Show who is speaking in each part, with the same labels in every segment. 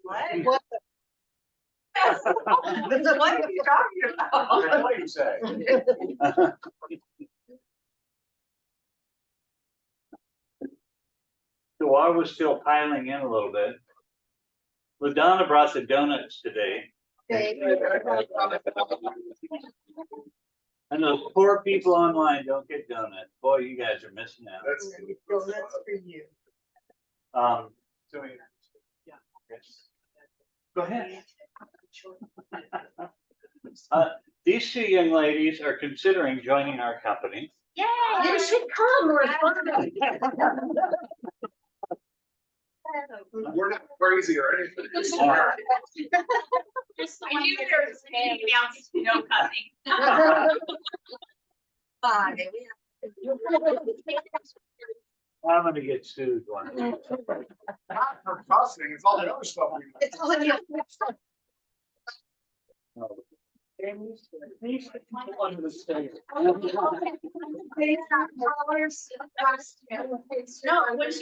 Speaker 1: What? What are you talking about?
Speaker 2: What do you say?
Speaker 3: So while we're still piling in a little bit, LaDonna brought the donuts today. And those poor people online don't get donuts. Boy, you guys are missing out.
Speaker 2: That's
Speaker 1: For you.
Speaker 2: so
Speaker 3: Yeah. Go ahead. These two young ladies are considering joining our company.
Speaker 1: Yeah.
Speaker 4: You should come, we're fun.
Speaker 2: we're not crazy or anything.
Speaker 1: Just I knew there was anything else, no cussing.
Speaker 4: Bye.
Speaker 3: I'm gonna get sued one.
Speaker 2: Not for cussing, it's all the other stuff we.
Speaker 4: It's all you.
Speaker 1: No, when she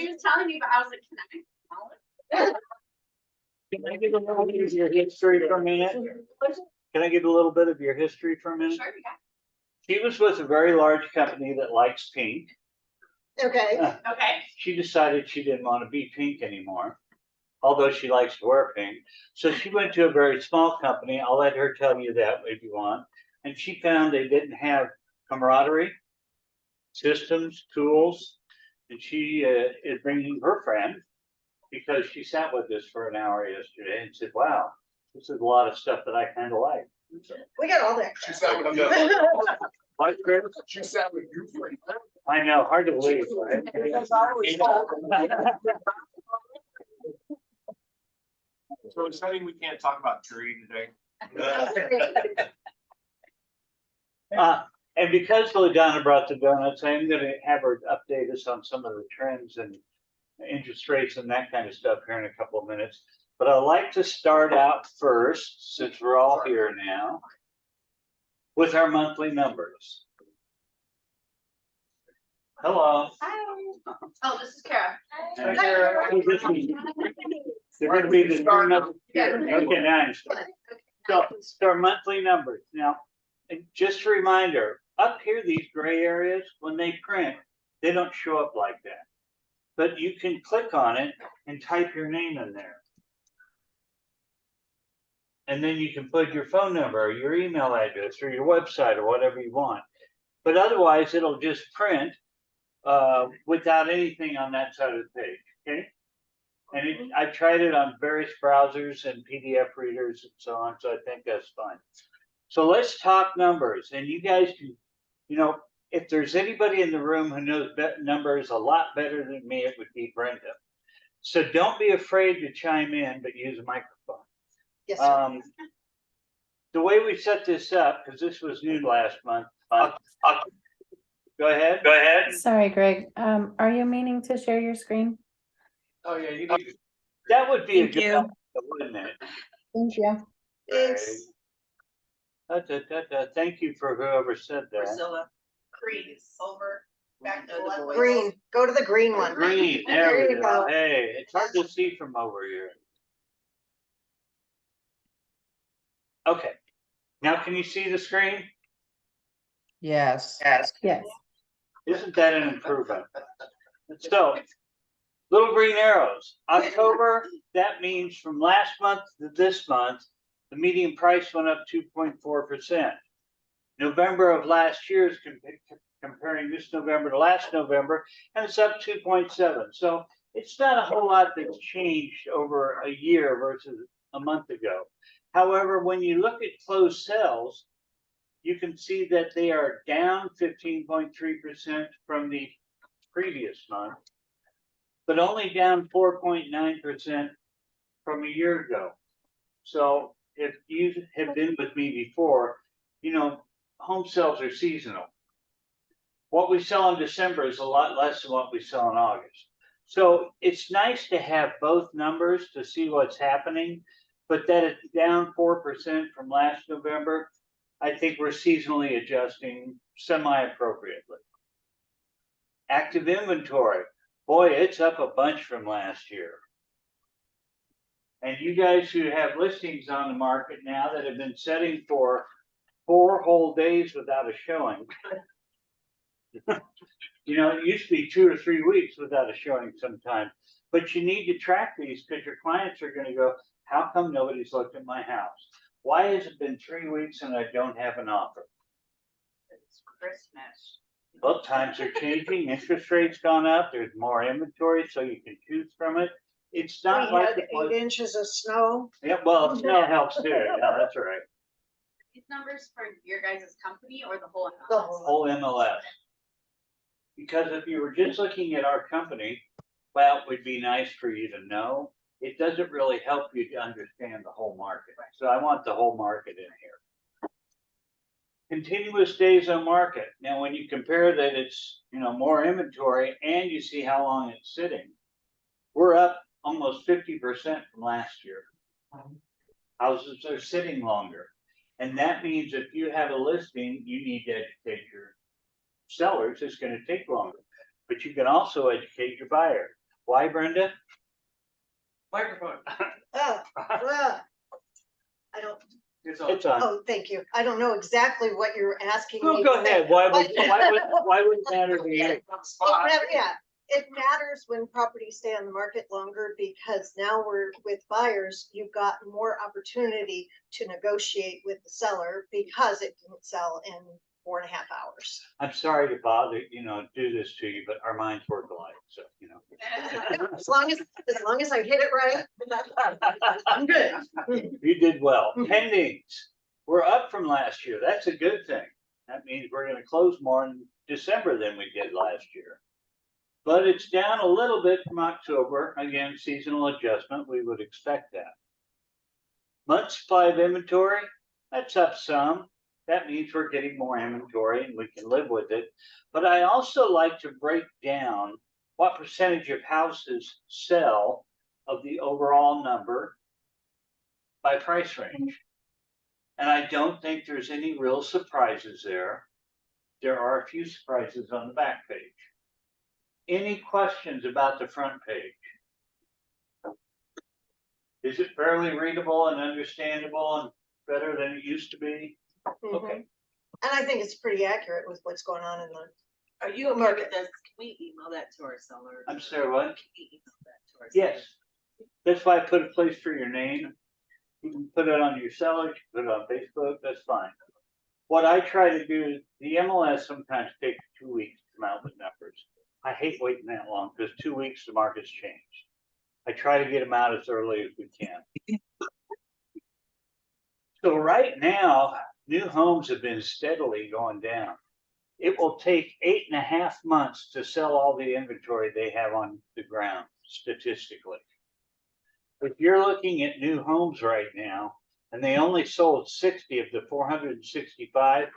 Speaker 1: was telling me, but I was like, can I?
Speaker 3: Can I get a little bit of your history for a minute? Can I get a little bit of your history for a minute?
Speaker 1: Sure, yeah.
Speaker 3: She was with a very large company that likes pink.
Speaker 4: Okay.
Speaker 1: Okay.
Speaker 3: She decided she didn't want to be pink anymore, although she likes to wear pink. So she went to a very small company. I'll let her tell you that if you want. And she found they didn't have camaraderie, systems, tools. And she is bringing her friend because she sat with us for an hour yesterday and said, wow, this is a lot of stuff that I kind of like.
Speaker 4: We got all that.
Speaker 2: She sat with you.
Speaker 3: What, Chris?
Speaker 2: She sat with you for.
Speaker 3: I know, hard to believe, right?
Speaker 2: So it's something we can't talk about tree today.
Speaker 3: And because LaDonna brought the donuts, I'm gonna have her update us on some of the trends and interest rates and that kind of stuff here in a couple of minutes. But I'd like to start out first, since we're all here now, with our monthly numbers. Hello.
Speaker 1: Hi. Oh, this is Kara.
Speaker 3: They're gonna be the new numbers here. Okay, nice. So our monthly numbers. Now, and just a reminder, up here, these gray areas, when they print, they don't show up like that. But you can click on it and type your name in there. And then you can put your phone number or your email address or your website or whatever you want. But otherwise, it'll just print without anything on that side of the page, okay? And I've tried it on various browsers and PDF readers and so on, so I think that's fine. So let's talk numbers, and you guys can, you know, if there's anybody in the room who knows numbers a lot better than me, it would be Brenda. So don't be afraid to chime in, but use a microphone.
Speaker 4: Yes, sir.
Speaker 3: The way we set this up, because this was new last month. Go ahead. Go ahead.
Speaker 5: Sorry, Greg. Are you meaning to share your screen?
Speaker 3: Oh, yeah, you need. That would be
Speaker 5: Thank
Speaker 3: a good
Speaker 5: you.
Speaker 3: idea, wouldn't it?
Speaker 5: Thank you.
Speaker 4: Thanks.
Speaker 3: Thank you for whoever said that.
Speaker 1: Priscilla. Green, silver, back to the left.
Speaker 4: Green, go to the green one.
Speaker 3: Green, there we go. Hey, it's hard to see from over here. Okay, now can you see the screen?
Speaker 6: Yes.
Speaker 5: Yes.
Speaker 3: Isn't that an improvement? So, little green arrows. October, that means from last month to this month, the median price went up 2.4%. November of last year is comparing this November to last November, and it's up 2.7. So it's not a whole lot that's changed over a year versus a month ago. However, when you look at closed sales, you can see that they are down 15.3% from the previous month, but only down 4.9% from a year ago. So if you have been with me before, you know, home sales are seasonal. What we sell in December is a lot less than what we sell in August. So it's nice to have both numbers to see what's happening, but that it's down 4% from last November, I think we're seasonally adjusting semi-appropriately. Active inventory, boy, it's up a bunch from last year. And you guys who have listings on the market now that have been setting for 4 whole days without a showing. You know, it used to be 2 or 3 weeks without a showing sometimes, but you need to track these because your clients are gonna go, how come nobody's looked at my house? Why has it been 3 weeks and I don't have an offer?
Speaker 1: It's Christmas.
Speaker 3: Well, times are changing, interest rates gone up, there's more inventory, so you can choose from it. It's
Speaker 4: We
Speaker 3: not like
Speaker 4: had
Speaker 3: it was.
Speaker 4: 8 inches of snow.
Speaker 3: Yeah, well, snow helps too, yeah, that's right.
Speaker 1: These numbers for your guys' company or the whole?
Speaker 4: The
Speaker 1: MLS?
Speaker 4: whole-
Speaker 3: Whole MLS. Because if you were just looking at our company, well, it would be nice for you to know. It doesn't really help you to understand the whole market. So I want the whole market in here. Continuous days on market. Now, when you compare that it's, you know, more inventory and you see how long it's sitting, we're up almost 50% from last year. Houses are sitting longer. And that means if you have a listing, you need to educate your sellers. It's going to take longer, but you can also educate your buyer. Why, Brenda?
Speaker 2: Microphone.
Speaker 4: I don't,
Speaker 2: It's
Speaker 3: It's on.
Speaker 4: oh, thank you. I don't know exactly what you're asking
Speaker 3: Well,
Speaker 4: me.
Speaker 3: go
Speaker 4: to say.
Speaker 3: ahead. Why would it matter to you?
Speaker 4: Yeah, it matters when properties stay on the market longer because now we're with buyers, you've got more opportunity to negotiate with the seller because it didn't sell in 4.5 hours.
Speaker 3: I'm sorry to bother, you know, do this to you, but our minds work alike, so, you know.
Speaker 4: As long as I hit it right, I'm good.
Speaker 3: You did well. Pendings, we're up from last year. That's a good thing. That means we're gonna close more in December than we did last year. But it's down a little bit from October. Again, seasonal adjustment, we would expect that. Month supply of inventory, that's up some. That means we're getting more inventory and we can live with it. But I also like to break down what percentage of houses sell of the overall number by price range. And I don't think there's any real surprises there. There are a few surprises on the back page. Any questions about the front page? Is it fairly readable and understandable and better than it used to be? Okay.
Speaker 4: And I think it's pretty accurate with what's going on in the,
Speaker 7: Are you okay
Speaker 4: Market.
Speaker 7: with this? Can we email that to our seller?
Speaker 3: I'm sorry, what?
Speaker 7: Can we email that to our
Speaker 3: Yes.
Speaker 7: seller?
Speaker 3: That's why I put a place for your name. You can put it on your seller, you can put it on Facebook, that's fine. What I try to do, the MLS sometimes takes 2 weeks to come out with numbers. I hate waiting that long because 2 weeks the market's changed. I try to get them out as early as we can. So right now, new homes have been steadily going down. It will take 8.5 months to sell all the inventory they have on the ground statistically. If you're looking at new homes right now, and they only sold 60 of the 465,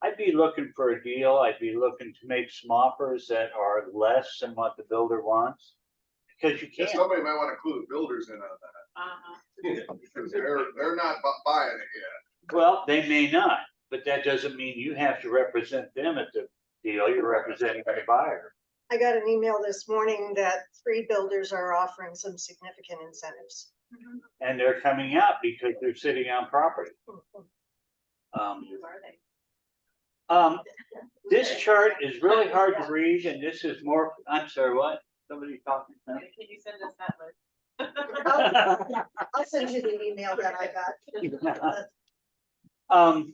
Speaker 3: I'd be looking for a deal. I'd be looking to make some offers that are less than what the builder wants. Because you
Speaker 2: Yeah,
Speaker 3: can't.
Speaker 2: somebody might want to include builders in on that, because they're not buying it yet.
Speaker 3: Well, they may not, but that doesn't mean you have to represent them at the deal. You're representing the buyer.
Speaker 4: I got an email this morning that 3 builders are offering some significant incentives.
Speaker 3: And they're coming out because they're sitting on property. Um,
Speaker 1: Who are they?
Speaker 3: This chart is really hard to read, and this is more, I'm sorry, what? Somebody talking?
Speaker 1: Can you send us that list?
Speaker 4: I'll send you the email that I got.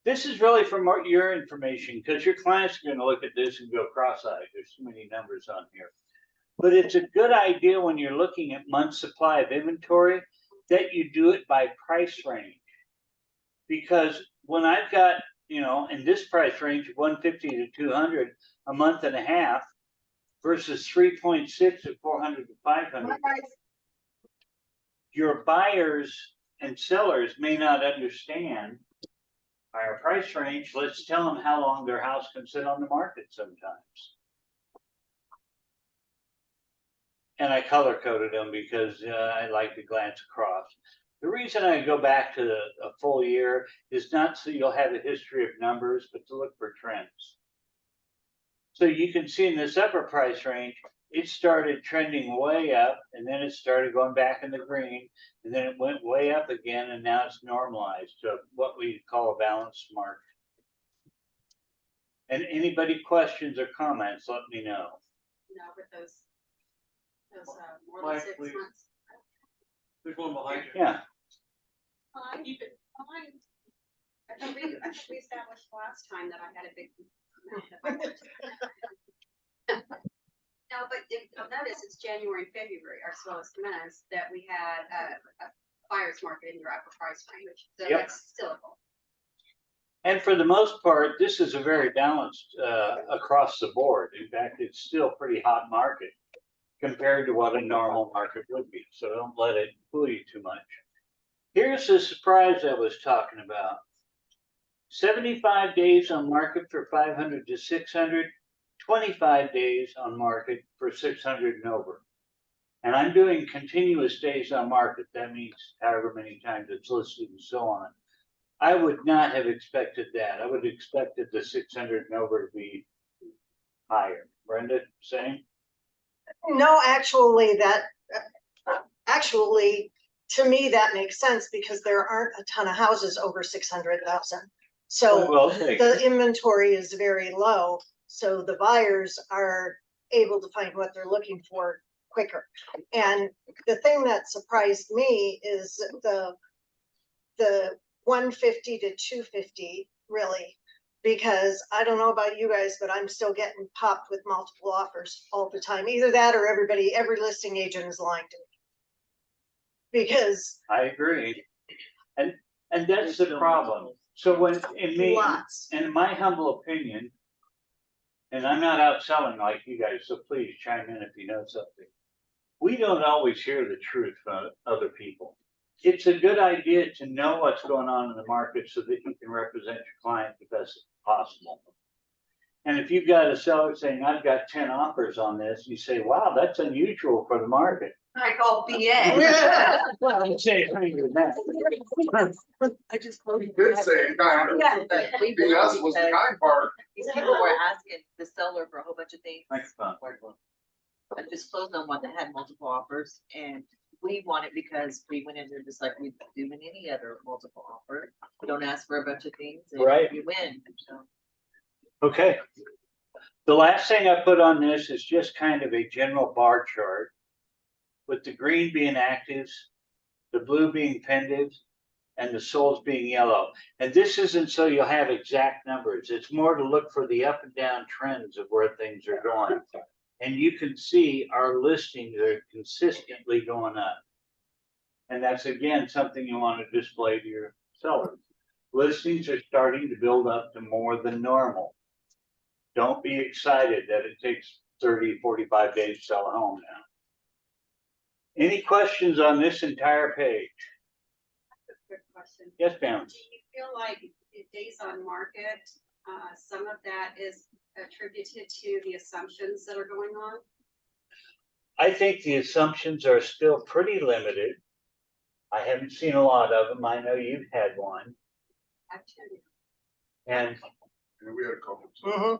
Speaker 3: This is really for your information, because your clients are gonna look at this and go cross-eyed. There's so many numbers on here. But it's a good idea when you're looking at month supply of inventory that you do it by price range. Because when I've got, you know, in this price range of 150 to 200, a month and a half versus 3.6 at 400 to 500, your buyers and sellers may not understand our price range. Let's tell them how long their house can sit on the market sometimes. And I color coded them because I like to glance across. The reason I go back to a full year is not so you'll have a history of numbers, but to look for trends. So you can see in this upper price range, it started trending way up and then it started going back in the green. And then it went way up again and now it's normalized to what we call a balanced market. And anybody questions or comments, let me know.
Speaker 1: No, but those, more
Speaker 8: Mike,
Speaker 1: than 6
Speaker 8: please.
Speaker 1: months.
Speaker 8: There's one behind you.
Speaker 3: Yeah,
Speaker 1: Fine, keep it fine. I thought we established last time that I had a big. No, but if you'll notice, it's January and February, our slowest months, that we had a buyer's market in your upper price range, so
Speaker 3: Yep.
Speaker 1: that's still a goal.
Speaker 3: and for the most part, this is a very balanced across the board. In fact, it's still a pretty hot market compared to what a normal market would be. So don't let it fool you too much. Here's the surprise I was talking about. 75 days on market for 500 to 600, 25 days on market for 600 and over. And I'm doing continuous days on market. That means however many times it's listed and so on. I would not have expected that. I would have expected the 600 and over to be higher. Brenda, same?
Speaker 4: No, actually, to me, that makes sense because there aren't a ton of houses over 600,000. So
Speaker 3: Well, okay.
Speaker 4: the inventory is very low, so the buyers are able to find what they're looking for quicker. And the thing that surprised me is the 150 to 250, really, because I don't know about you guys, but I'm still getting popped with multiple offers all the time. Either that or every listing agent is lying to me. Because
Speaker 3: I agree. And that's the problem. So when,
Speaker 4: lots.
Speaker 3: in my humble opinion, and I'm not out selling like you guys, so please chime in if you know something. We don't always hear the truth from other people. It's a good idea to know what's going on in the market so that you can represent your client the best possible. And if you've got a seller saying, I've got 10 offers on this, you say, wow, that's unusual for the market.
Speaker 7: I call BA.
Speaker 3: Well, I'd say higher than that.
Speaker 7: I just closed.
Speaker 2: You did say kind of. BS was the kind part.
Speaker 7: These people were asking the seller for a whole bunch of things.
Speaker 3: Microphone.
Speaker 7: I just closed on one that had multiple offers and we want it because we went in there just like we do in any other multiple offer. We don't ask for a bunch of things and
Speaker 3: Right.
Speaker 7: you win, so.
Speaker 3: Okay. The last thing I put on this is just kind of a general bar chart with the green being actives, the blue being pended, and the souls being yellow. And this isn't so you'll have exact numbers. It's more to look for the up and down trends of where things are going. And you can see our listings are consistently going up. And that's again, something you want to display to your sellers. Listings are starting to build up to more than normal. Don't be excited that it takes 30, 45 days to sell a home now. Any questions on this entire page?
Speaker 1: Good question.
Speaker 3: Yes, ma'am.
Speaker 1: Do you feel like the days on market, some of that is attributed to the assumptions that are going on?
Speaker 3: I think the assumptions are still pretty limited. I haven't seen a lot of them. I know you've had one.
Speaker 1: Activity.
Speaker 3: And
Speaker 2: And we had a couple.
Speaker 4: Mhm.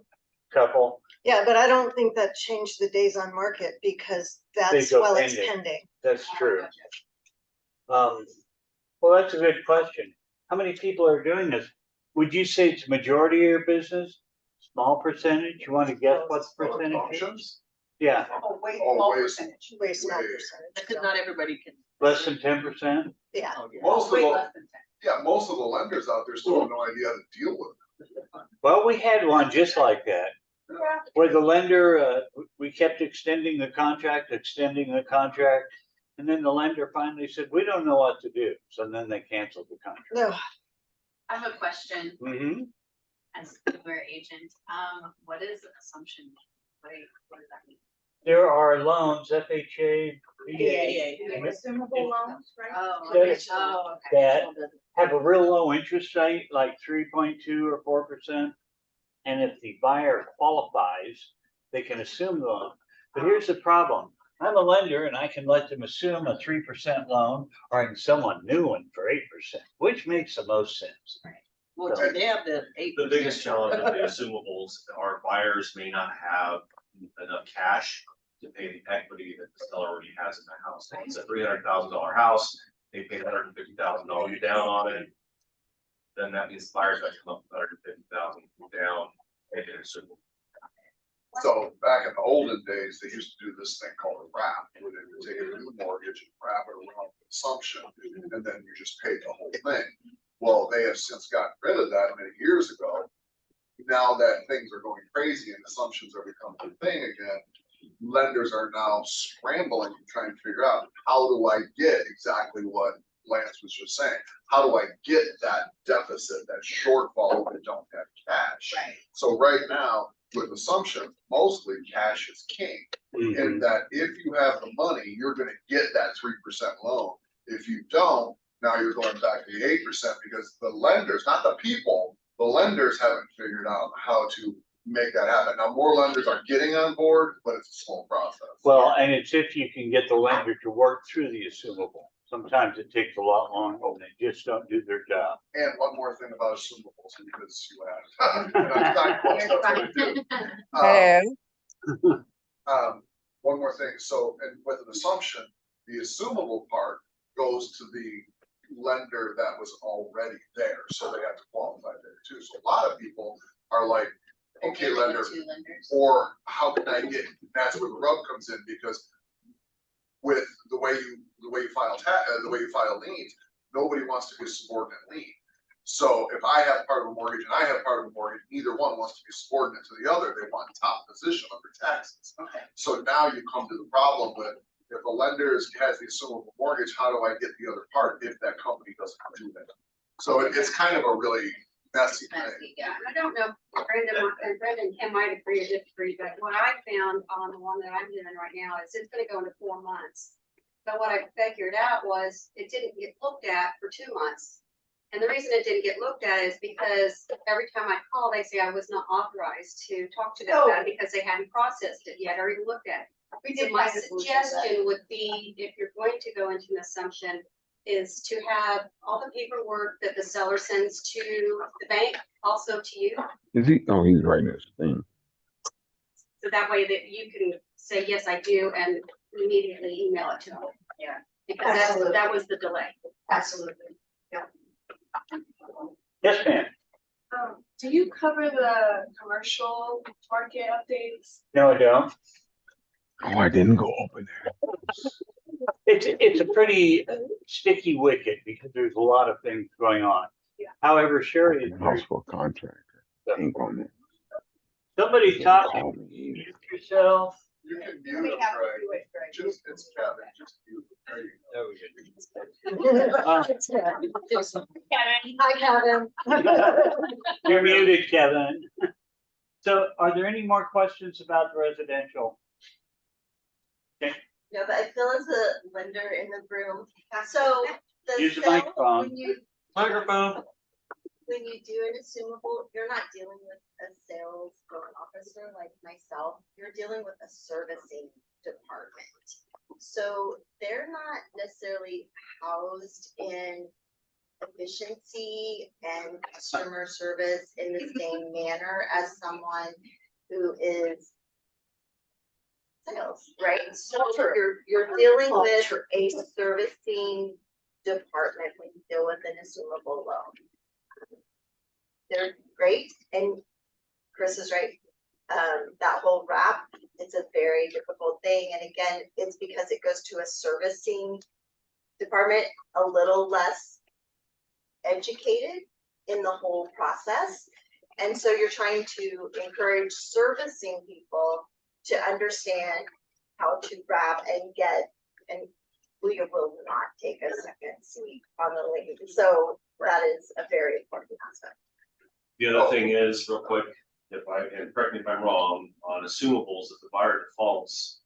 Speaker 3: couple,
Speaker 4: Yeah, but I don't think that changed the days on market because that's
Speaker 3: go
Speaker 4: while it's
Speaker 3: pending.
Speaker 4: pending.
Speaker 3: that's true. Well, that's a good question. How many people are doing this? Would you say it's majority of your business? Small percentage? You want to guess what the percentage is?
Speaker 2: Auctions?
Speaker 3: Yeah,
Speaker 7: Oh, way
Speaker 2: Oh,
Speaker 7: small
Speaker 2: way
Speaker 7: percentage.
Speaker 4: Way small
Speaker 2: Way.
Speaker 4: percentage.
Speaker 7: Because
Speaker 4: so,
Speaker 7: not everybody can.
Speaker 3: less than 10%.
Speaker 4: Yeah.
Speaker 7: Oh, yeah.
Speaker 2: Most of
Speaker 7: Way
Speaker 2: the,
Speaker 7: less than 10.
Speaker 2: yeah, most of the lenders out there still have no idea how to deal with
Speaker 3: Well, we had one just like that. Where the lender, we kept extending the contract, and then the lender finally said, we don't know what to do. So then they canceled the contract.
Speaker 4: No,
Speaker 1: I have a question
Speaker 3: Mm-hmm.
Speaker 1: as a agent. What is an assumption? What does that mean?
Speaker 3: There are loans, FHA, VA,
Speaker 7: Yeah.
Speaker 1: Assumable loans, right? Oh,
Speaker 3: Yes.
Speaker 1: okay.
Speaker 3: that have a real low interest rate, like 3.2 or 4%. And if the buyer qualifies, they can assume the loan. But here's the problem. I'm a lender and I can let them assume a 3% loan, or I can sell a new one for 8%, which makes the most sense.
Speaker 7: Well, they have the 8%.
Speaker 8: The biggest challenge with the assumables, our buyers may not have enough cash
Speaker 9: to pay the equity that the seller already has in the house. If it's a $300,000 house, they pay $150,000 down on it. Then that means the buyer's got to come up with $150,000 down. And it's a
Speaker 2: So back in the olden days, they used to do this thing called a wrap, where they would take a new mortgage and wrap it around the assumption, and then you just paid the whole thing. Well, they have since gotten rid of that many years ago. Now that things are going crazy and assumptions are becoming a thing again, lenders are now scrambling and trying to figure out, how do I get exactly what Lance was just saying? How do I get that deficit, that shortfall if they don't have cash?
Speaker 1: Right.
Speaker 2: So right now, with assumption, mostly cash is king. In that if you have the money, you're gonna get that 3% loan. If you don't, now you're going back to the 8% because the lenders, not the people, the lenders haven't figured out how to make that happen. Now, more lenders are getting on board, but it's a slow process.
Speaker 3: Well, and it's if you can get the lender to work through the assumable. Sometimes it takes a lot longer and they just don't do their job.
Speaker 2: And one more thing about assumables, because you asked. And I'm not close, that's what I do.
Speaker 6: Hello.
Speaker 2: One more thing, so, and with an assumption, the assumable part goes to the lender that was already there, so they have to qualify there too. So a lot of people are like, okay, lender,
Speaker 1: Two lenders.
Speaker 2: or how can I get, that's where the rub comes in, because with the way you file liens, nobody wants to be a subordinate lien. So if I have part of a mortgage and I have part of a mortgage, neither one wants to be subordinate to the other. They want top position under taxes.
Speaker 1: Okay.
Speaker 2: So now you come to the problem with, if a lender has the assumable mortgage, how do I get the other part if that company doesn't do that? So it's kind of a really messy thing.
Speaker 1: Messy, yeah, I don't know, Brandon and Kim might agree or disagree, but what I found on the one that I'm doing right now is it's gonna go into 4 months. But what I figured out was it didn't get looked at for 2 months. And the reason it didn't get looked at is because every time I call, they say I was not authorized to talk to them about it because they hadn't processed it yet or even looked at it. So my suggestion would be, if you're going to go into an assumption, is to have all the paperwork that the seller sends to the bank, also to you.
Speaker 10: Is he? Oh, he's writing this thing.
Speaker 1: So that way that you can say, yes, I do, and immediately email it to them.
Speaker 4: Yeah.
Speaker 1: Because that was the delay.
Speaker 4: Absolutely.
Speaker 3: Yes, ma'am.
Speaker 11: Do you cover the commercial market updates?
Speaker 3: No, I don't.
Speaker 10: Oh, I didn't go open there.
Speaker 3: It's a pretty sticky wicket because there's a lot of things going on.
Speaker 11: Yeah.
Speaker 3: However, Sherry is
Speaker 10: House for a contractor. Ain't on it.
Speaker 3: somebody
Speaker 10: Didn't
Speaker 3: talking,
Speaker 10: call me either.
Speaker 3: mute yourself.
Speaker 2: You can mute
Speaker 4: We
Speaker 2: them,
Speaker 4: have to
Speaker 2: Craig.
Speaker 4: do it, Greg.
Speaker 2: Just, it's Kevin, just mute them. There you go.
Speaker 4: Hi, Kevin.
Speaker 3: You're muted, Kevin. So are there any more questions about the residential?
Speaker 12: No, but I feel as a lender in the room, so the
Speaker 3: Use the
Speaker 12: sale,
Speaker 3: microphone.
Speaker 8: Microphone.
Speaker 12: when you do an assumable, you're not dealing with a sales loan officer like myself, you're dealing with a servicing department. So they're not necessarily housed in efficiency and customer service in the same manner as someone who is sales, right? So you're dealing with a servicing department when you deal with an assumable loan. They're great, and Chris is right. That whole wrap, it's a very difficult thing, and again, it's because it goes to a servicing department, a little less educated in the whole process. And so you're trying to encourage servicing people to understand how to wrap and get, and we will not take a second seat on the lane. So that is a very important aspect.
Speaker 9: The other thing is, real quick, and correct me if I'm wrong, on assumables, if the buyer defaults,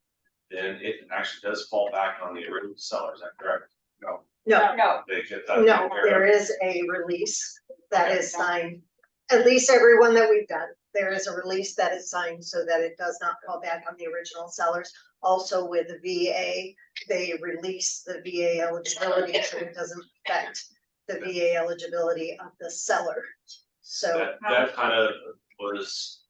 Speaker 9: then it actually does fall back on the original seller, is that correct?
Speaker 2: No.
Speaker 4: No,
Speaker 9: They get that.
Speaker 4: no,
Speaker 9: taken care
Speaker 4: there
Speaker 9: of.
Speaker 4: is a release that is signed. At least every one that we've done, there is a release that is signed so that it does not fall back on the original sellers. Also with the VA, they release the VA eligibility, so it doesn't affect the VA eligibility of the seller. So,
Speaker 9: That kind of was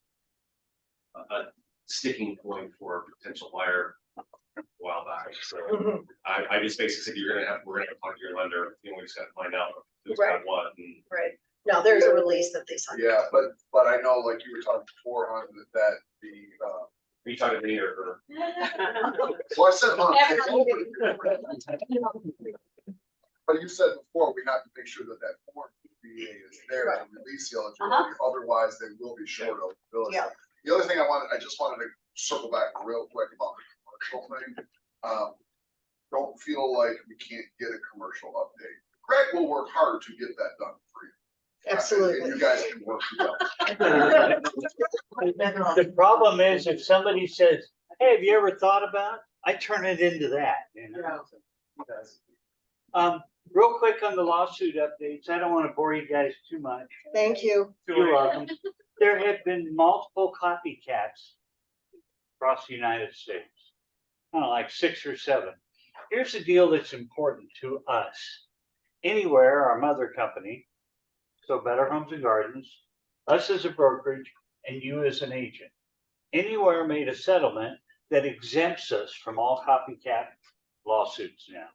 Speaker 9: sticking point for a potential buyer a while back, so. I just basically said, we're gonna have to talk to your lender, we just gotta find out who's got what, and
Speaker 4: Right. No, there's a release that they signed.
Speaker 2: Yeah, but I know, like you were talking before, on that the,
Speaker 9: are you talking to me or?
Speaker 2: well, I said, but you said before, we have to make sure that that form PBA is there to release the eligibility, otherwise they will be short of ability.
Speaker 4: Yeah.
Speaker 2: The other thing I just wanted to circle back real quick about the commercial thing. Don't feel like we can't get a commercial update. Greg will work hard to get that done for you. And
Speaker 4: Absolutely.
Speaker 2: you guys can work together.
Speaker 3: The problem is if somebody says, hey, have you ever thought about, I turn it into that, you know? Real quick on the lawsuit updates, I don't want to bore you guys too much.
Speaker 4: Thank you.
Speaker 3: You're welcome. There have been multiple copycats across the United States. I don't know, like 6 or 7. Here's the deal that's important to us. Anywhere, our mother company, so Better Homes and Gardens, us as a brokerage, and you as an agent. Anywhere made a settlement that exempts us from all copycat lawsuits now.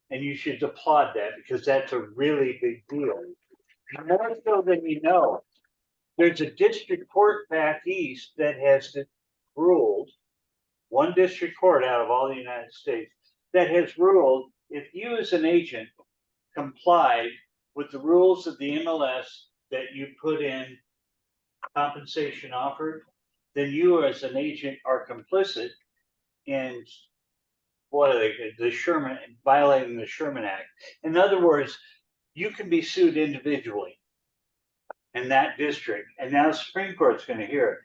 Speaker 3: And you should applaud that because that's a really big deal. More so than you know. There's a district court back east that has ruled, one district court out of all the United States, that has ruled if you as an agent complied with the rules of the MLS that you put in compensation offered, then you as an agent are complicit in what are they, the Sherman, violating the Sherman Act. In other words, you can be sued individually in that district, and now the Supreme Court's going to hear it.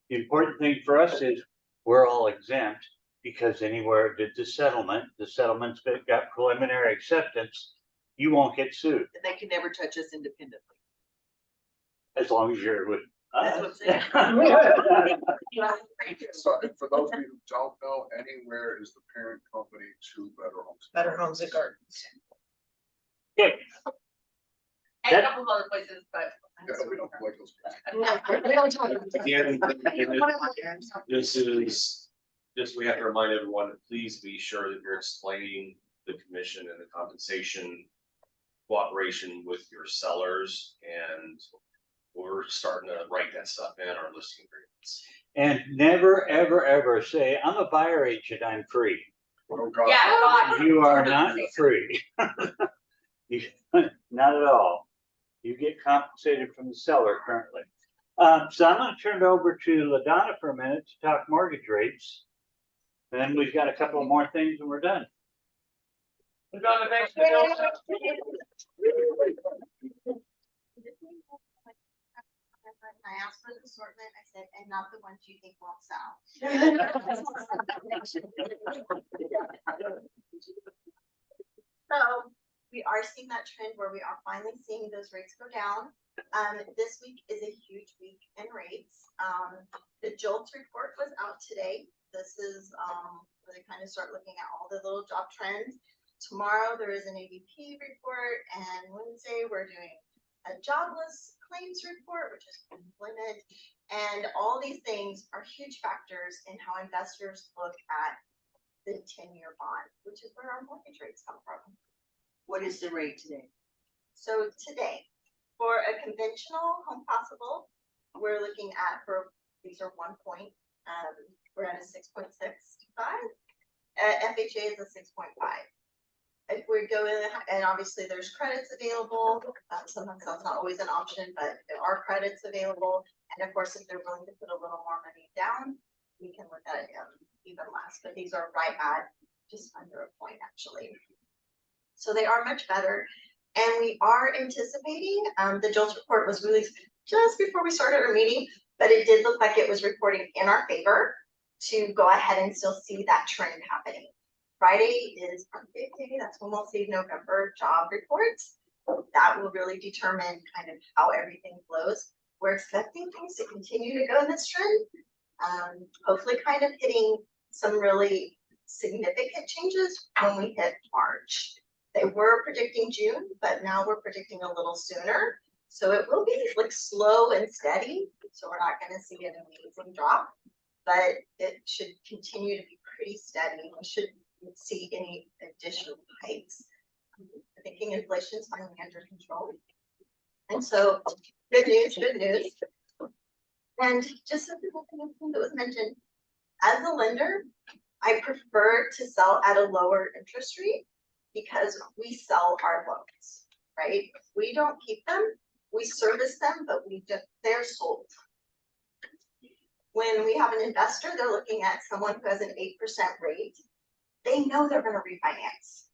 Speaker 3: The important thing for us is we're all exempt because anywhere it did the settlement's got preliminary acceptance, you won't get sued.
Speaker 7: And they can never touch us independently.
Speaker 3: As long as you're with
Speaker 7: That's what I'm
Speaker 2: So for those of you who don't know, Anywhere is the parent company to Better Homes.
Speaker 4: Better Homes and Gardens.
Speaker 3: Okay.
Speaker 11: And a couple of other places, but.
Speaker 2: Yeah, we don't like those.
Speaker 9: This is, just, we have to remind everyone, to please be sure that you're explaining the commission and the compensation cooperation with your sellers, and we're starting to write that stuff in our listing agreements.
Speaker 3: And never, ever, ever say, I'm a buyer agent, I'm free.
Speaker 2: Oh, God.
Speaker 11: Yeah.
Speaker 3: You are not free. Not at all. You get compensated from the seller currently. So I'm going to turn it over to LaDonna for a minute to talk mortgage rates. And then we've got a couple more things and we're done. LaDonna, thanks for
Speaker 12: I asked for the assortment, I said, and not the ones you think won't sell. So we are seeing that trend where we are finally seeing those rates go down. This week is a huge week in rates. The JOLTS report was out today. This is where they kind of start looking at all the little job trends. Tomorrow there is an ADP report, and Wednesday we're doing a jobless claims report, which is employment, and all these things are huge factors in how investors look at the 10-year bond, which is where our mortgage rates come from.
Speaker 7: What is the rate today?
Speaker 12: So today, for a conventional home possible, we're looking at, for these are 1 point, we're at a 6.65. FHA is a 6.5. If we go in, and obviously there's credits available, sometimes that's not always an option, but there are credits available. And of course, if they're willing to put a little more money down, we can look at it even less, but these are right at just under a point actually. So they are much better. And we are anticipating, the JOLTS report was released just before we started our meeting, but it did look like it was reporting in our favor to go ahead and still see that trend happening. Friday is our big day. That's when we'll see November job reports. That will really determine kind of how everything flows. We're expecting things to continue to go in this trend. Hopefully kind of hitting some really significant changes when we hit March. They were predicting June, but now we're predicting a little sooner. So it will be like slow and steady, so we're not gonna see an amazing drop. But it should continue to be pretty steady. We shouldn't see any additional hikes. I'm thinking inflation's finally under control. And so, good news, good news. And just something that was mentioned, as a lender, I prefer to sell at a lower interest rate because we sell our loans, right? We don't keep them, we service them, but they're sold. When we have an investor, they're looking at someone who has an 8% rate. They know they're gonna refinance.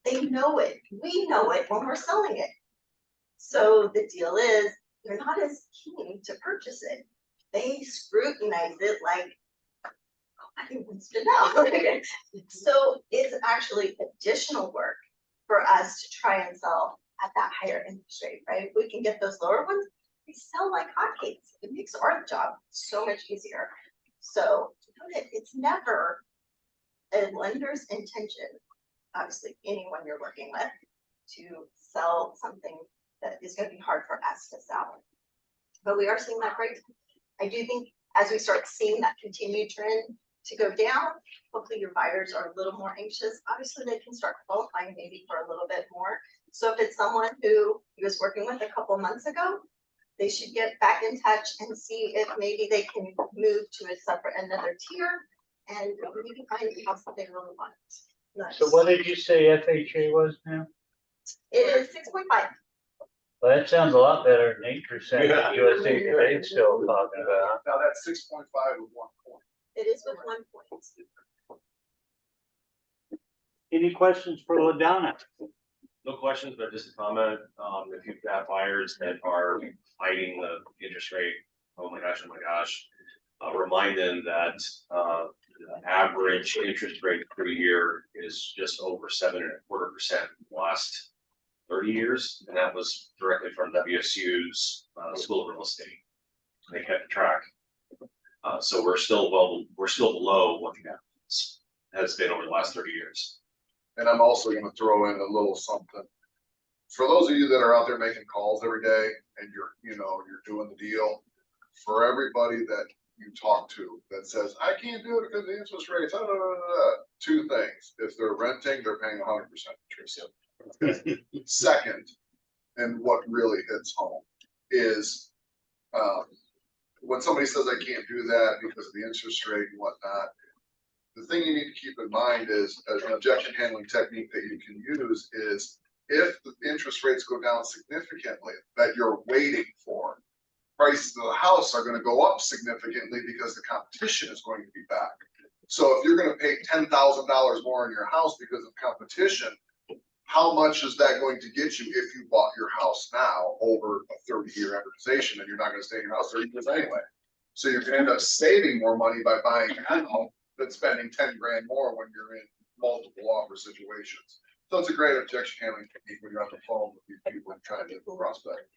Speaker 12: They know it. We know it when we're selling it. So the deal is, they're not as keen to purchase it. They scrutinize it like, nobody wants to know. So it's actually additional work for us to try and sell at that higher interest rate, right? If we can get those lower ones, we sell like hotcakes. It makes our job so much easier. So it's never a lender's intention, obviously anyone you're working with, to sell something that is going to be hard for us to sell. But we are seeing that break. I do think as we start seeing that continued trend to go down, hopefully your buyers are a little more anxious. Obviously they can start qualifying maybe for a little bit more. So if it's someone who he was working with a couple months ago, they should get back in touch and see if maybe they can move to another tier and maybe find a house that they really want. Nice.
Speaker 3: So what did you say FHA was now?
Speaker 12: It is 6.5.
Speaker 3: Well, that sounds a lot better than 8%
Speaker 9: Yeah.
Speaker 3: that USA Today's still talking about.
Speaker 2: Now that's 6.5 with 1 point.
Speaker 12: It is with 1 point.
Speaker 3: Any questions for LaDonna?
Speaker 9: No questions, but just a comment, if you've got buyers that are fighting the interest rate, oh my gosh. Remind them that, the average interest rate per year is just over 7.25% last 30 years. And that was directly from WSU's, School of Real Estate. They kept track. So we're still below what the average has been over the last 30 years.
Speaker 2: And I'm also gonna throw in a little something. For those of you that are out there making calls every day and you're doing the deal, for everybody that you talk to that says, I can't do it because the interest rates, two things. If they're renting, they're paying 100% interest. Second, and what really hits home is, when somebody says I can't do that because of the interest rate and whatnot, the thing you need to keep in mind is, as an objection handling technique that you can use is, if the interest rates go down significantly that you're waiting for, prices of the house are going to go up significantly because the competition is going to be back. So if you're going to pay $10,000 more in your house because of competition, how much is that going to get you if you bought your house now over a 30-year amortization, and you're not going to stay in your house 30 years anyway? So you're going to end up saving more money by buying now than spending 10 grand more when you're in multiple offer situations. So it's a great objection handling technique when you're on the phone with these people and trying to prospect.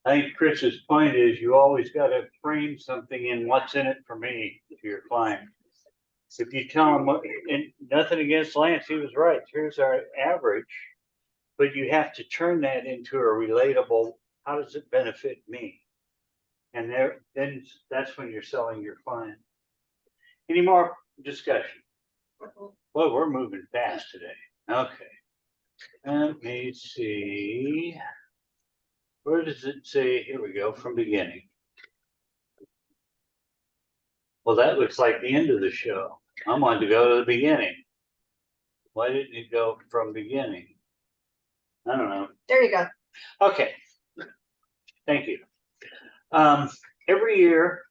Speaker 3: I think Chris's point is you always got to frame something in what's in it for me to your client. If you tell them, and nothing against Lance, he was right, here's our average, but you have to turn that into a relatable, how does it benefit me? And then that's when you're selling your client. Any more discussion? Well, we're moving fast today. Okay. Let me see. Where does it say? Here we go, from beginning. Well, that looks like the end of the show. I wanted to go to the beginning. Why didn't it go from beginning? I don't know.
Speaker 4: There you go.
Speaker 3: Okay. Thank you. Every year,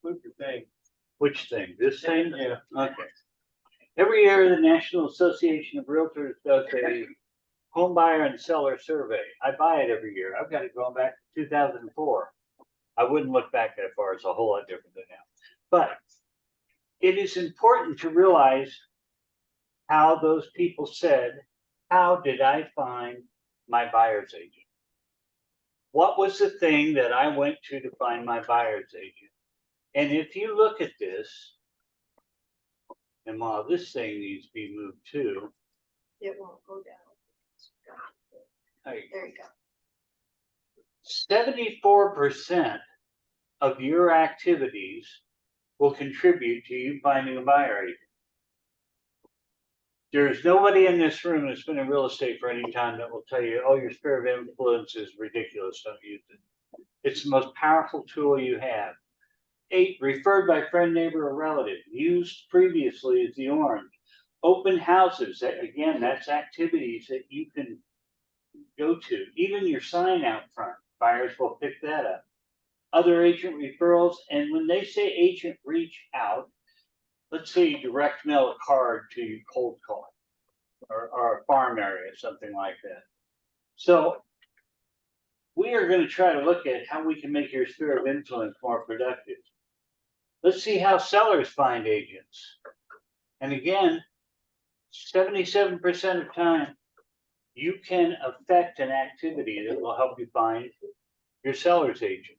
Speaker 3: which thing? This thing?
Speaker 8: Yeah.
Speaker 3: Okay. Every year, the National Association of Realtors does a home buyer and seller survey. I buy it every year. I've got it going back to 2004. I wouldn't look back that far. It's a whole lot different than now. But it is important to realize how those people said, how did I find my buyer's agent? What was the thing that I went to find my buyer's agent? And if you look at this, and while this thing needs to be moved too,
Speaker 4: It won't go down.
Speaker 3: there you go.
Speaker 4: There you go.
Speaker 3: 74% of your activities will contribute to you finding a buyer agent. There's nobody in this room that's been in real estate for any time that will tell you, oh, your sphere of influence is ridiculous, don't use it. It's the most powerful tool you have. 8, referred by friend, neighbor, or relative. Used previously is the orange. Open houses, that, again, that's activities that you can go to. Even your sign out front, buyers will pick that up. Other agent referrals, and when they say agent reach out, let's say you direct mail a card to your cold call or a farm area, something like that. So we are going to try to look at how we can make your sphere of influence more productive. Let's see how sellers find agents. And again, 77% of time, you can affect an activity that will help you find your seller's agent.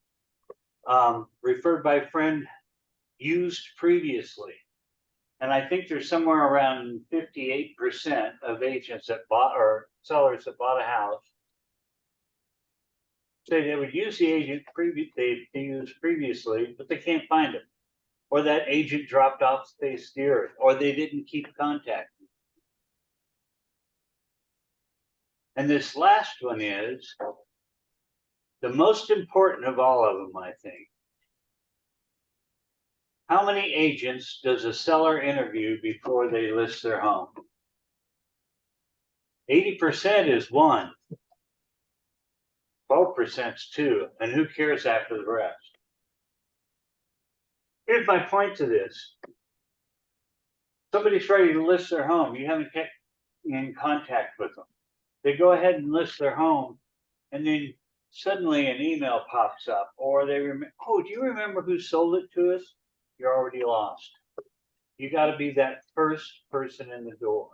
Speaker 3: Referred by friend, used previously. And I think there's somewhere around 58% of agents that bought or sellers that bought a house say they would use the agent they used previously, but they can't find him. Or that agent dropped off the face of the earth, or they didn't keep contact. And this last one is the most important of all of them, I think. How many agents does a seller interview before they list their home? 80% is 1. 12% is 2. And who cares after the rest? Here's my point to this. Somebody's ready to list their home. You haven't kept in contact with them. They go ahead and list their home, and then suddenly an email pops up, or they remember, oh, do you remember who sold it to us? You're already lost. You got to be that first person in the door.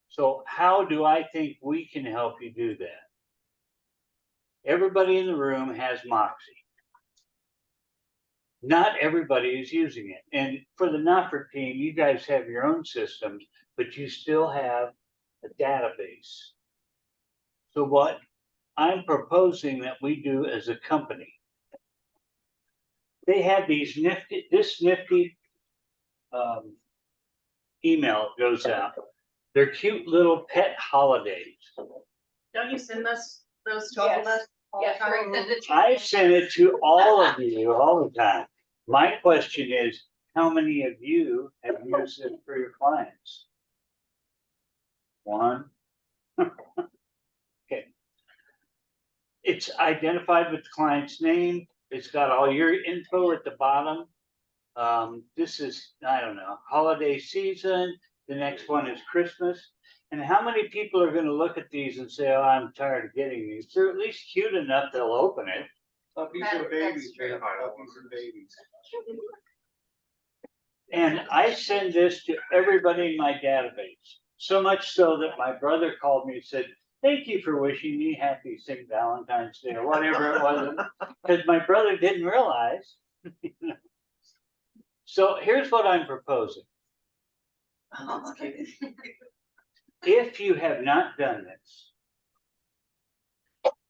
Speaker 3: So how do I think we can help you do that? Everybody in the room has Moxie. Not everybody is using it. And for the Knopfler team, you guys have your own systems, but you still have a database. So what I'm proposing that we do as a company, they have these nifty email goes out. They're cute little pet holidays.
Speaker 11: Don't you send us those to all of us? all the
Speaker 12: Yes,
Speaker 11: time?
Speaker 12: right, send it to
Speaker 3: I
Speaker 12: me.
Speaker 3: send it to all of you all the time. My question is, how many of you have used it for your clients? 1. Okay. It's identified with the client's name. It's got all your info at the bottom. This is, I don't know, holiday season. The next one is Christmas. And how many people are going to look at these and say, oh, I'm tired of getting these? They're at least cute enough they'll open it.
Speaker 8: These are babies,
Speaker 12: That's true.
Speaker 8: puppies and babies.
Speaker 3: And I send this to everybody in my database. So much so that my brother called me and said, thank you for wishing me happy St. Valentine's Day or whatever it was. Because my brother didn't realize. So here's what I'm proposing.
Speaker 7: Oh, okay.
Speaker 3: If you have not done this,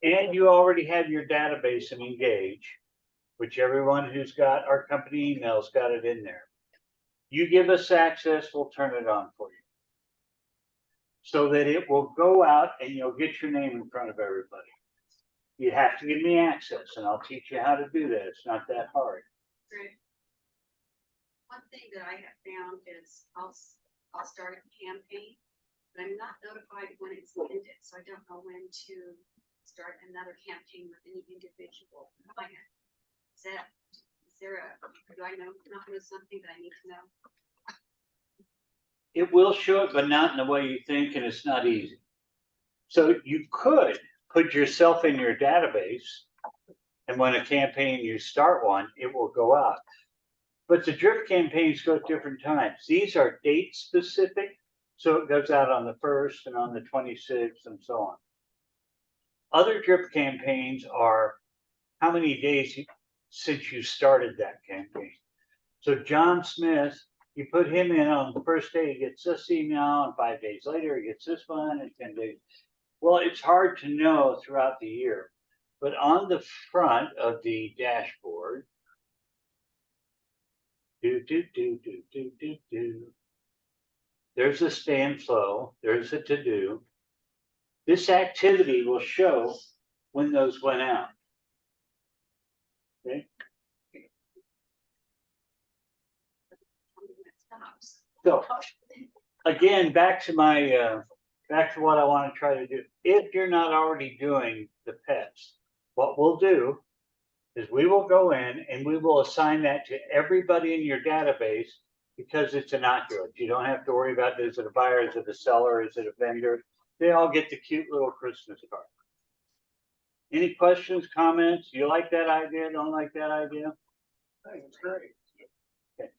Speaker 3: and you already have your database and Engage, which everyone who's got our company emails got it in there. You give us access, we'll turn it on for you. So that it will go out and you'll get your name in front of everybody. You have to give me access and I'll teach you how to do that. It's not that hard.
Speaker 1: Great. One thing that I have found is I'll start a campaign, but I'm not notified when it's ended, so I don't know when to start another campaign with any individual client. Do I know something that I need to know?
Speaker 3: It will show it, but not in the way you think, and it's not easy. So you could put yourself in your database, and when a campaign, you start one, it will go out. But the drip campaigns go at different times. These are date specific, so it goes out on the 1st and on the 26th and so on. Other drip campaigns are how many days since you started that campaign. So John Smith, you put him in on the first day, he gets this email, and 5 days later, he gets this one, and 10 days. Well, it's hard to know throughout the year, but on the front of the dashboard. There's a stand flow, there's a to-do. This activity will show when those went out. Okay, so again, back to what I want to try to do. If you're not already doing the pets, what we'll do is we will go in and we will assign that to everybody in your database because it's innocuous. You don't have to worry about, is it a buyer, is it a seller, is it a vendor? They all get the cute little Christmas card. Any questions, comments? You like that idea? Don't like that idea?
Speaker 8: I think it's great.
Speaker 3: Okay.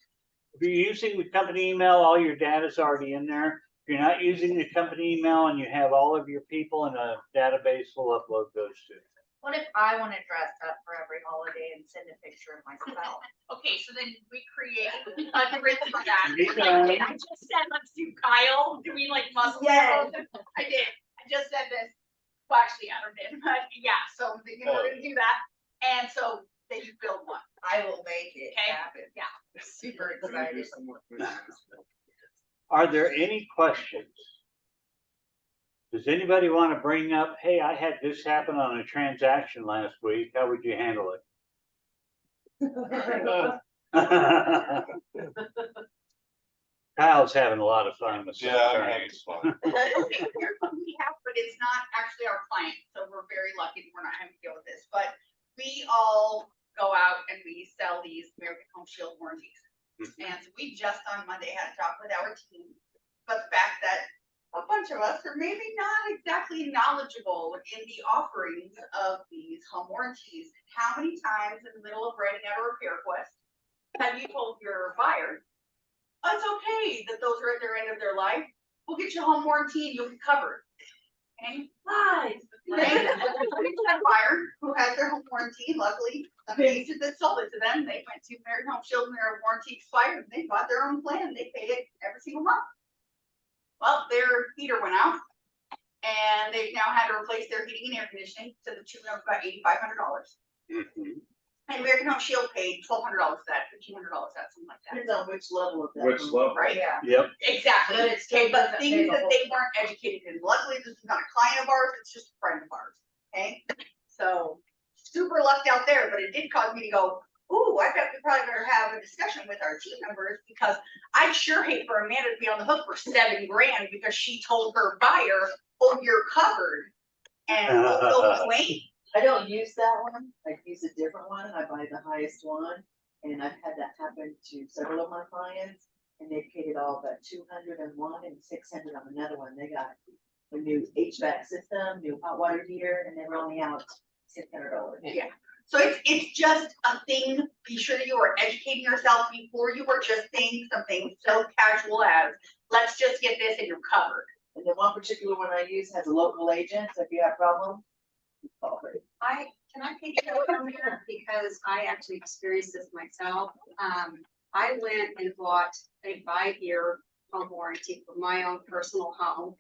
Speaker 3: If you're using the company email, all your data's already in there. If you're not using the company email and you have all of your people in a database, we'll upload those too.
Speaker 11: What if I wanna dress up for every holiday and send a picture of myself? Okay, so then we create a grid for that.
Speaker 3: Anytime.
Speaker 11: Like, I just sent this to Kyle, do we like muscle?
Speaker 12: Yes.
Speaker 11: I did, I just said this, well, actually, I did, but yeah, so we're gonna do that, and so then you build one.
Speaker 12: I will make it
Speaker 11: Okay.
Speaker 12: happen.
Speaker 11: Yeah.
Speaker 12: Super excited.
Speaker 3: Are there any questions? Does anybody want to bring up, hey, I had this happen on a transaction last week, how would you handle it? Kyle's having a lot of fun with some attorneys.
Speaker 11: Here's what we have, but it's not actually our client, so we're very lucky that we're not having to deal with this, but we all go out and we sell these American Home Shield warranties. And so we just on Monday had a talk with our team, but the fact that a bunch of us are maybe not exactly knowledgeable in the offerings of these home warranties. How many times in the middle of writing out a repair request have you told your buyer, oh, it's okay that those are at their end of their life, we'll get you a home warranty and you'll be covered. And lies. Right? We have a buyer who has their home warranty, luckily, the agent that sold it to them, they went to American Home Shield and their warranty expired, and they bought their own plan, they paid it every single month. Well, their heater went out, and they've now had to replace their heating and air conditioning to the tune of about $8,500. And American Home Shield paid $1,200 for that, $1,500 for that, something like that.
Speaker 7: Depends on which level of that.
Speaker 9: Which level?
Speaker 11: Right?
Speaker 12: Yeah.
Speaker 3: Yep.
Speaker 11: Exactly.
Speaker 12: But it still
Speaker 11: Okay, but
Speaker 12: doesn't
Speaker 11: things
Speaker 12: pay the
Speaker 11: that
Speaker 12: whole-
Speaker 11: they weren't educated in. Luckily, this is not a client of ours, it's just a friend of ours. Okay, so super lucked out there, but it did cause me to go, ooh, we probably better have a discussion with our team members, because I'd sure hate for Amanda to be on the hook for $7,000 because she told her buyer, oh, you're covered. And oh, no, wait.
Speaker 7: I don't use that one, I use a different one, I buy the highest one, and I've had that happen to several of my clients. And they paid it all but 200 on one and 600 on another one, they got a new HVAC system, new hot water heater, and they were only out $600.
Speaker 11: Yeah, so it's just a thing, be sure that you are educating yourself before you are just saying something so casual as, let's just get this and you're covered.
Speaker 7: And the one particular one I use has a local agent, so if you have problems, call her.
Speaker 1: Can I piggyback on that? Because I actually experienced this myself. I went and bought a 5-year home warranty for my own personal home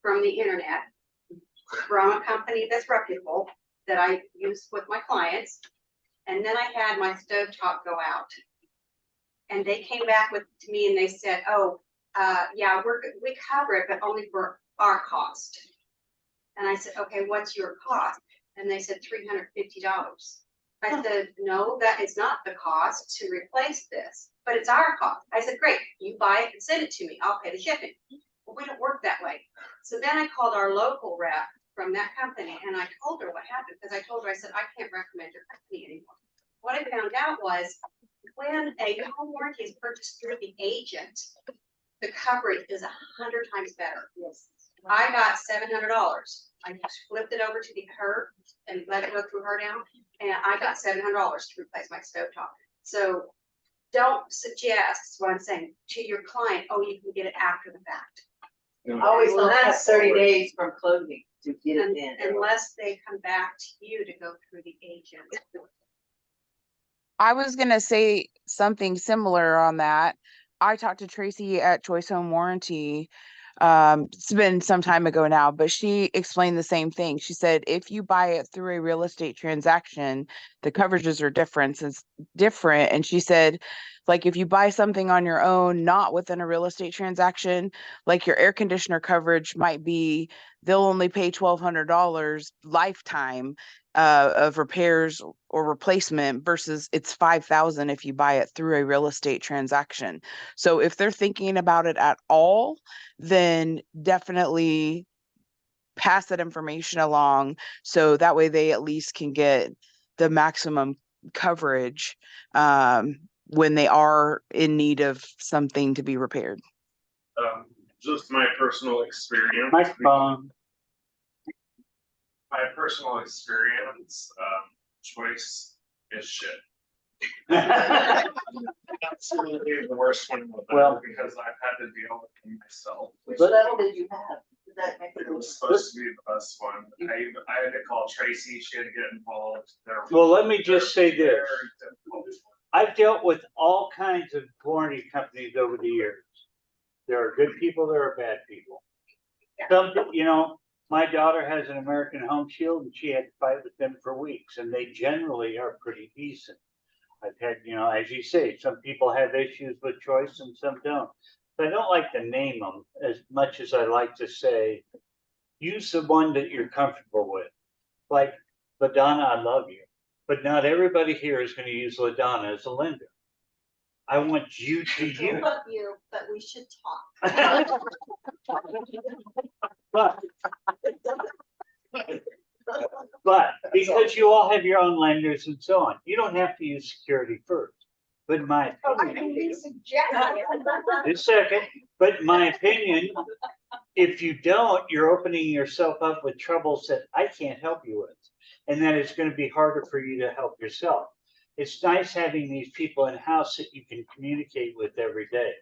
Speaker 1: from the internet, from a company that's reputable, that I use with my clients. And then I had my stovetop go out. And they came back to me and they said, oh, yeah, we cover it, but only for our cost. And I said, okay, what's your cost? And they said $350. I said, no, that is not the cost to replace this, but it's our cost. I said, great, you buy it and send it to me, I'll pay the shipping. Well, we don't work that way. So then I called our local rep from that company and I told her what happened, because I told her, I said, I can't recommend your company anymore. What I found out was when a home warranty is purchased through the agent, the coverage is 100 times better.
Speaker 7: Yes.
Speaker 1: I got $700. I just flipped it over to her and let it go through her now, and I got $700 to replace my stovetop. So don't suggest, what I'm saying, to your client, oh, you can get it after the fact.
Speaker 7: Always
Speaker 1: Well,
Speaker 7: last
Speaker 1: that's
Speaker 7: 30
Speaker 1: forward.
Speaker 7: days from closing to get it
Speaker 1: And
Speaker 7: in.
Speaker 1: unless they come back to you to go through the agent.
Speaker 6: I was gonna say something similar on that. I talked to Tracy at Choice Home Warranty. It's been some time ago now, but she explained the same thing. She said, if you buy it through a real estate transaction, the coverages are different. It's different. And she said, like, if you buy something on your own, not within a real estate transaction, like your air conditioner coverage might be, they'll only pay $1,200 lifetime of repairs or replacement versus it's 5,000 if you buy it through a real estate transaction. So if they're thinking about it at all, then definitely pass that information along so that way they at least can get the maximum coverage when they are in need of something to be repaired.
Speaker 9: Just my personal experience.
Speaker 3: Microphone.
Speaker 9: My personal experience, choice is shit. Absolutely the worst one in the
Speaker 3: Well-
Speaker 9: book because I've had to deal with them myself.
Speaker 7: Which
Speaker 3: But-
Speaker 7: level did you have? Did that make
Speaker 9: It
Speaker 7: it?
Speaker 9: was supposed to be the best one. I had to call Tracy, she had to get involved.
Speaker 3: Well, let me just say this.
Speaker 9: Very difficult.
Speaker 3: I've dealt with all kinds of warranty companies over the years. There are good people, there are bad people. Some, you know, my daughter has an American Home Shield and she had to fight with them for weeks and they generally are pretty decent. I've had, you know, as you say, some people have issues with choice and some don't. But I don't like to name them as much as I like to say, use the one that you're comfortable with. Like, LaDonna, I love you, but not everybody here is going to use LaDonna as a lender. I want you to
Speaker 4: I
Speaker 3: use.
Speaker 4: love you, but we should talk.
Speaker 3: But because you all have your own lenders and so on, you don't have to use security first. But in my opinion, just a second, but in my opinion, if you don't, you're opening yourself up with troubles that I can't help you with. And then it's going to be harder for you to help yourself. It's nice having these people in-house that you can communicate with every day.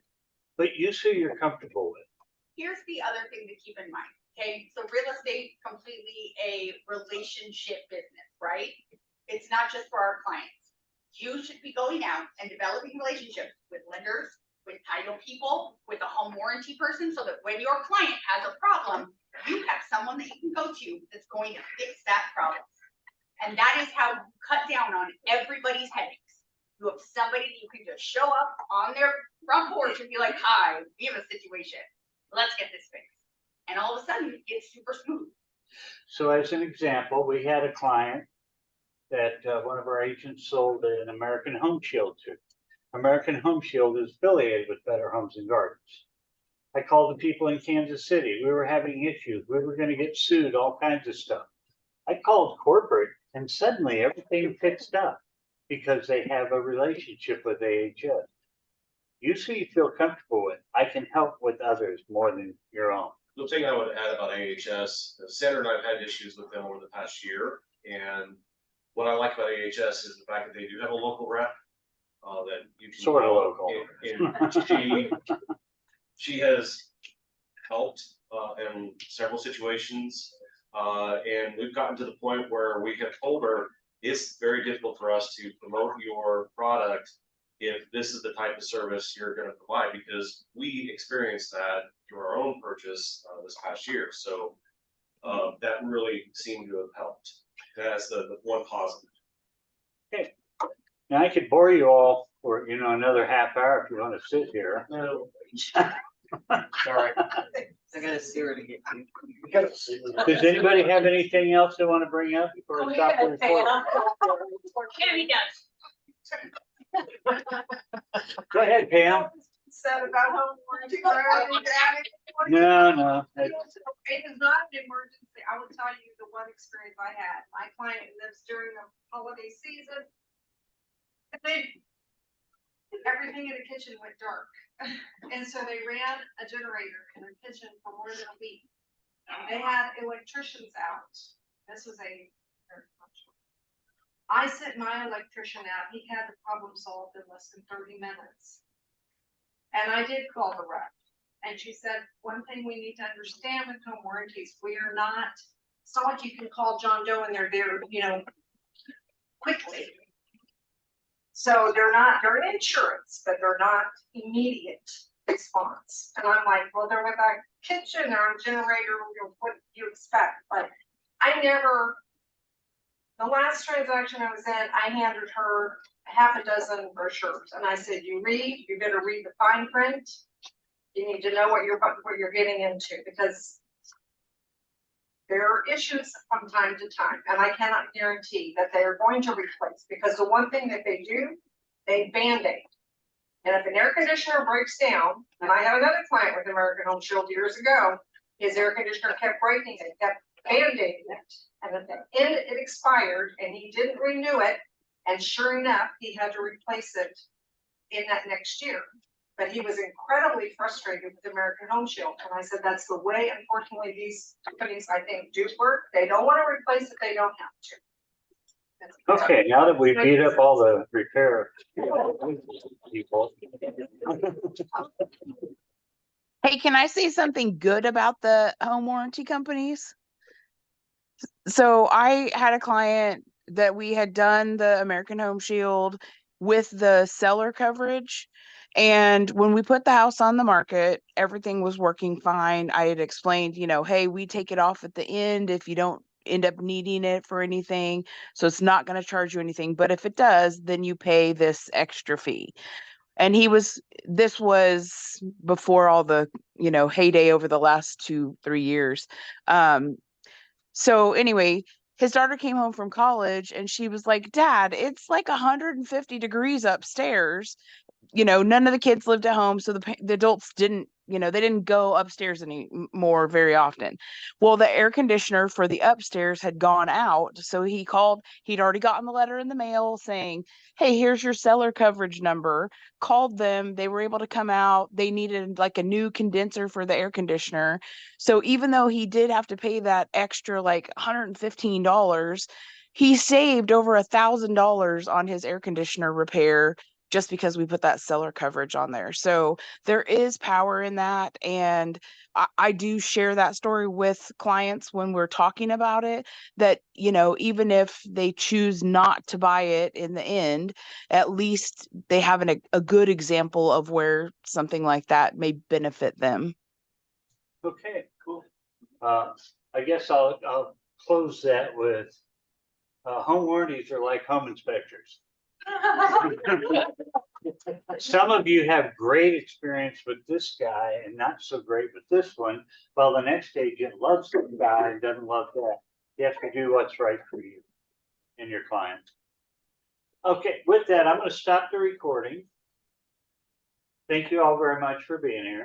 Speaker 3: But use who you're comfortable with.
Speaker 11: Here's the other thing to keep in mind, okay? So real estate, completely a relationship business, right? It's not just for our clients. You should be going out and developing relationships with lenders, with title people, with a home warranty person, so that when your client has a problem, you have someone that you can go to that's going to fix that problem. And that is how you cut down on everybody's headaches. You have somebody that you can just show up on their front porch and be like, hi, we have a situation. Let's get this fixed. And all of a sudden, it's super smooth.
Speaker 3: So as an example, we had a client that one of our agents sold an American Home Shield to. American Home Shield is affiliated with Better Homes and Gardens. I called the people in Kansas City. We were having issues. We were going to get sued, all kinds of stuff. I called corporate and suddenly everything fixed up because they have a relationship with AHS. Use who you feel comfortable with. I can help with others more than your own.
Speaker 9: The thing I would add about AHS, Sandra and I have had issues with them over the past year, and what I like about AHS is the fact that they do have a local rep, that you can.
Speaker 3: Sort of
Speaker 9: call,
Speaker 3: local.
Speaker 9: and she has helped, in several situations, and we've gotten to the point where we have told her, it's very difficult for us to promote your product if this is the type of service you're going to provide, because we experienced that through our own purchase this past year. So that really seemed to have helped. That's the one positive.
Speaker 3: Okay. Now I could bore you all for, you know, another half hour if you want to sit here.
Speaker 7: No.
Speaker 3: Sorry.
Speaker 7: I gotta see her to get you.
Speaker 3: Does anybody have anything else they want to bring up before I stop the report?
Speaker 11: Tammy does.
Speaker 3: Go ahead, Pam.
Speaker 1: Said about home warranty.
Speaker 3: No.
Speaker 1: It is not an emergency. I will tell you the one experience I had. My client lives during the holiday season. And everything in the kitchen went dark. And so they ran a generator in their kitchen for more than a week. They had electricians out. This was I sent my electrician out. He had the problem solved in less than 30 minutes. And I did call the rep. And she said, one thing we need to understand with home warranties, we are not, it's not like you can call John Doe and they're there, you know, quickly. So they're insurance, but they're not immediate response. And I'm like, well, they're like,
Speaker 13: kitchen or a generator, what you expect, but I never. The last transaction I was in, I handed her half a dozen brochures and I said, you better read the fine print. You need to know what you're getting into because there are issues from time to time, and I cannot guarantee that they are going to replace, because the one thing that they do, they Band-Aid. And if an air conditioner breaks down, and I had another client with American Home Shield years ago, his air conditioner kept breaking, and kept Band-Aiding it. And at the end, it expired, and he didn't renew it, and sure enough, he had to replace it in that next year. But he was incredibly frustrated with American Home Shield, and I said, that's the way, unfortunately, these companies, I think, do work. They don't want to replace it, they don't have to.
Speaker 3: Okay, now that we beat up all the repair people.
Speaker 6: Hey, can I say something good about the home warranty companies? So I had a client that we had done the American Home Shield with the seller coverage. And when we put the house on the market, everything was working fine. I had explained, hey, we take it off at the end if you don't end up needing it for anything. So it's not going to charge you anything. But if it does, then you pay this extra fee. And this was before all the, heyday over the last 2-3 years. So anyway, his daughter came home from college and she was like, Dad, it's like 150 degrees upstairs. None of the kids lived at home. So the adults didn't, they didn't go upstairs anymore very often. Well, the air conditioner for the upstairs had gone out. So he called, he'd already gotten the letter in the mail saying, hey, here's your seller coverage number. Called them. They were able to come out. They needed like a new condenser for the air conditioner. So even though he did have to pay that extra like $115, he saved over $1,000 on his air conditioner repair just because we put that seller coverage on there. So there is power in that. And I do share that story with clients when we're talking about it, that, even if they choose not to buy it in the end, at least they have a good example of where something like that may benefit them.
Speaker 3: Okay, cool. I guess I'll close that with, home warranties are like home inspectors. Some of you have great experience with this guy and not so great with this one, while the next agent loves the guy and doesn't love that. You have to do what's right for you and your client. Okay, with that, I'm going to stop the recording. Thank you all very much for being here.